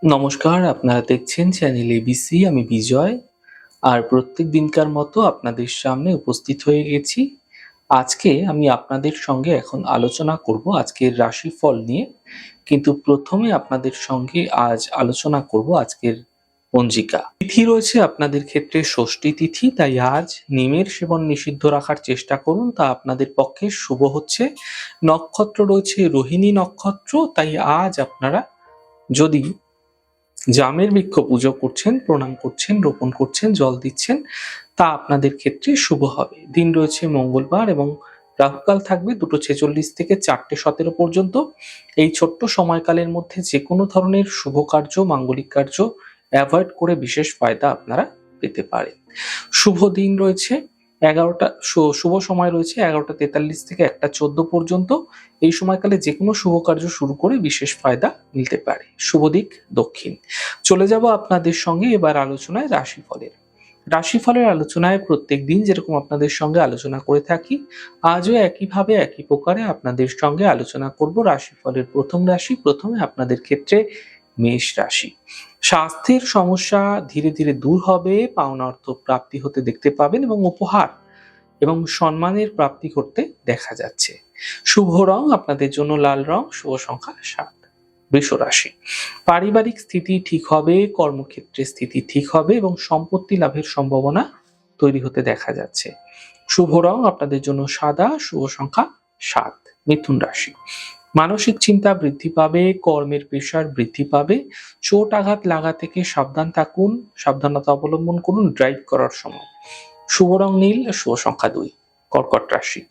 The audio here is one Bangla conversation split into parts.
নমস্কার, আপনারা দেখছেন চ্যানেল এবিসি। আমি বিজয়। আর প্রত্যেক দিনকার মতো আপনাদের সামনে উপস্থিত হয়ে গেছি। আজকে আমি আপনাদের সঙ্গে এখন আলোচনা করব আজকের রাশিফল নিয়ে। কিন্তু প্রথমে আপনাদের সঙ্গে আজ আলোচনা করব আজকের পঞ্জিকা। তিথি রয়েছে আপনাদের ক্ষেত্রে ষষ্ঠী তিথি, তাই আজ নিমের সেবন নিষিদ্ধ রাখার চেষ্টা করুন, তা আপনাদের পক্ষে শুভ হচ্ছে। নক্ষত্র রয়েছে রোহিণী নক্ষত্র, তাই আজ আপনারা যদি জামের বৃক্ষ পুজো করছেন, প্রণাম করছেন, রোপণ করছেন, জল দিচ্ছেন, তা আপনাদের ক্ষেত্রে শুভ হবে। দিন রয়েছে মঙ্গলবার এবং রাহুকাল থাকবে 2:46 থেকে 4:17 পর্যন্ত। এই ছোট্ট সময়কালের মধ্যে যে কোনো ধরনের শুভ কার্য, মাঙ্গলিক কার্য অ্যাভয়েড করে বিশেষ ফায়দা আপনারা পেতে পারেন। শুভ দিন রয়েছে 11টা, শুভ সময় রয়েছে 11:43 থেকে 1:14 পর্যন্ত। এই সময়কালে যে কোনো শুভ কার্য শুরু করে বিশেষ ফায়দা মিলতে পারে। শুভ দিক দক্ষিণ। চলে যাব আপনাদের সঙ্গে এবার আলোচনায় রাশিফলের। রাশিফলের আলোচনায় প্রত্যেক দিন যেরকম আপনাদের সঙ্গে আলোচনা করে থাকি, আজও একইভাবে একই প্রকারে আপনাদের সঙ্গে আলোচনা করব রাশিফলের প্রথম রাশি। প্রথমে আপনাদের ক্ষেত্রে মেষ রাশি। স্বাস্থ্যের সমস্যা ধীরে ধীরে দূর হবে, পাওনা অর্থ প্রাপ্তি হতে দেখতে পাবেন এবং উপহার এবং সম্মানের প্রাপ্তি করতে দেখা যাচ্ছে। শুভ রং আপনাদের জন্য লাল রং, শুভ সংখ্যা 7। বৃষ রাশি। পারিবারিক স্থিতি ঠিক হবে, কর্মক্ষেত্রে স্থিতি ঠিক হবে এবং সম্পত্তি লাভের সম্ভাবনা তৈরি হতে দেখা যাচ্ছে। শুভ রং আপনাদের জন্য সাদা, শুভ সংখ্যা 7। মিথুন রাশি। মানসিক চিন্তা বৃদ্ধি পাবে, কর্মের প্রেশার বৃদ্ধি পাবে, চোট আঘাত লাগা থেকে সাবধান থাকুন, সাবধানতা অবলম্বন করুন ড্রাইভ করার সময়। শুভ রং নীল, শুভ সংখ্যা 2। কর্কট রাশি।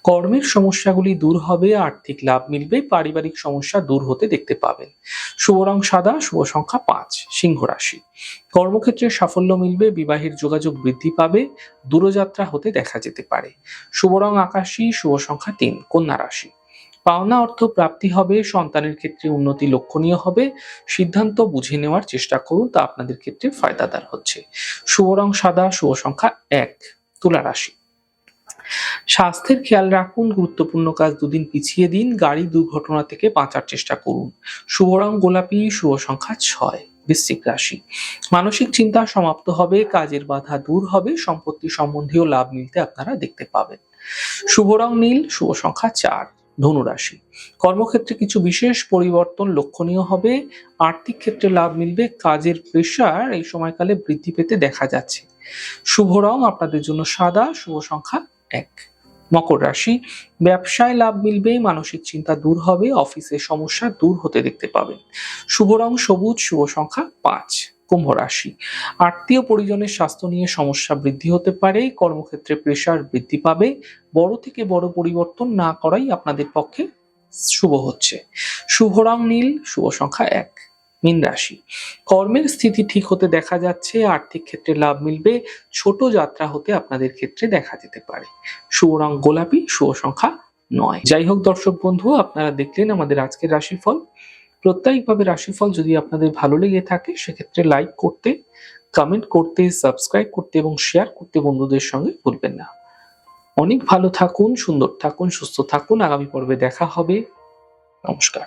কর্মের সমস্যাগুলি দূর হবে, আর্থিক লাভ মিলবে, পারিবারিক সমস্যা দূর হতে দেখতে পাবেন। শুভ রং সাদা, শুভ সংখ্যা 5। সিংহ রাশি। কর্মক্ষেত্রে সাফল্য মিলবে, বিবাহের যোগাযোগ বৃদ্ধি পাবে, দূরযাত্রা হতে দেখা যেতে পারে। শুভ রং আকাশী, শুভ সংখ্যা 3। কন্যা রাশি। পাওনা অর্থ প্রাপ্তি হবে, সন্তানের ক্ষেত্রে উন্নতি লক্ষণীয় হবে, সিদ্ধান্ত বুঝে নেওয়ার চেষ্টা করুন, তা আপনাদের ক্ষেত্রে ফায়দাদার হচ্ছে। শুভ রং সাদা, শুভ সংখ্যা 1। তুলা রাশি। স্বাস্থ্যের খেয়াল রাখুন, গুরুত্বপূর্ণ কাজ দুদিন পিছিয়ে দিন, গাড়ি দুর্ঘটনা থেকে বাঁচার চেষ্টা করুন। শুভ রং গোলাপি, শুভ সংখ্যা 6। বৃশ্চিক রাশি। মানসিক চিন্তা সমাপ্ত হবে, কাজের বাধা দূর হবে, সম্পত্তি সম্বন্ধীয় লাভ মিলতে আপনারা দেখতে পাবেন। শুভ রং নীল, শুভ সংখ্যা 4। ধনু রাশি। কর্মক্ষেত্রে কিছু বিশেষ পরিবর্তন লক্ষণীয় হবে, আর্থিক ক্ষেত্রে লাভ মিলবে, কাজের প্রেশার এই সময়কালে বৃদ্ধি পেতে দেখা যাচ্ছে। শুভ রং আপনাদের জন্য সাদা, শুভ সংখ্যা 1। মকর রাশি। ব্যবসায় লাভ মিলবে, মানসিক চিন্তা দূর হবে, অফিসের সমস্যা দূর হতে দেখতে পাবেন। শুভ রং সবুজ, শুভ সংখ্যা 5। কুম্ভ রাশি। আত্মীয় পরিজনের স্বাস্থ্য নিয়ে সমস্যা বৃদ্ধি হতে পারে, কর্মক্ষেত্রে প্রেশার বৃদ্ধি পাবে, বড় থেকে বড় পরিবর্তন না করাই আপনাদের পক্ষে শুভ হচ্ছে। শুভ রং নীল, শুভ সংখ্যা 1। মীন রাশি। কর্মের স্থিতি ঠিক হতে দেখা যাচ্ছে, আর্থিক ক্ষেত্রে লাভ মিলবে, ছোট যাত্রা হতে আপনাদের ক্ষেত্রে দেখা যেতে পারে। শুভ রং গোলাপি, শুভ সংখ্যা 9। যাই হোক দর্শক বন্ধু, আপনারা দেখলেন আমাদের আজকের রাশিফল। প্রত্যেকভাবে রাশিফল যদি আপনাদের ভালো লেগে থাকে সেক্ষেত্রে লাইক করতে, কমেন্ট করতে, সাবস্ক্রাইব করতে এবং শেয়ার করতে বন্ধুদের সঙ্গে ভুলবেন না। অনেক ভালো থাকুন, সুন্দর থাকুন, সুস্থ থাকুন। আগামী পর্বে দেখা হবে। নমস্কার।